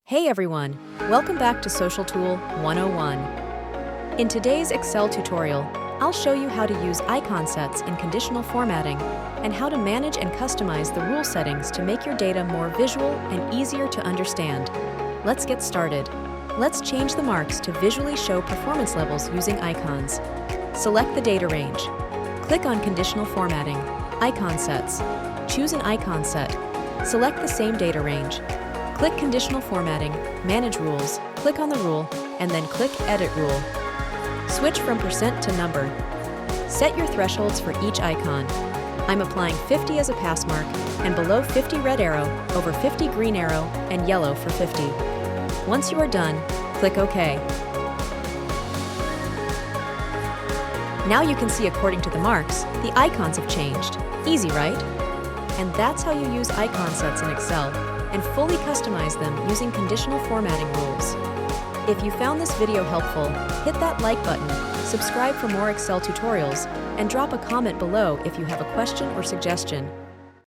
Hey everyone, welcome back to Social Tool 101. In today's Excel tutorial, I'll show you how to use icon sets in conditional formatting and how to manage and customize the rule settings to make your data more visual and easier to understand. Let's get started. Let's change the marks to visually show performance levels using icons. Select the data range. Click on Conditional Formatting, Icon Sets. Choose an icon set. Select the same data range. Click Conditional Formatting, Manage Rules, click on the rule, and then click Edit Rule. Switch from percent to number. Set your thresholds for each icon. I'm applying 50 as a pass mark, and below 50 red arrow, over 50 green arrow, and yellow for 50. Once you are done, click OK. Now you can see according to the marks, the icons have changed. Easy, right? And that's how you use icon sets in Excel and fully customize them using conditional formatting rules. If you found this video helpful, hit that like button, subscribe for more Excel tutorials, and drop a comment below if you have a question or suggestion.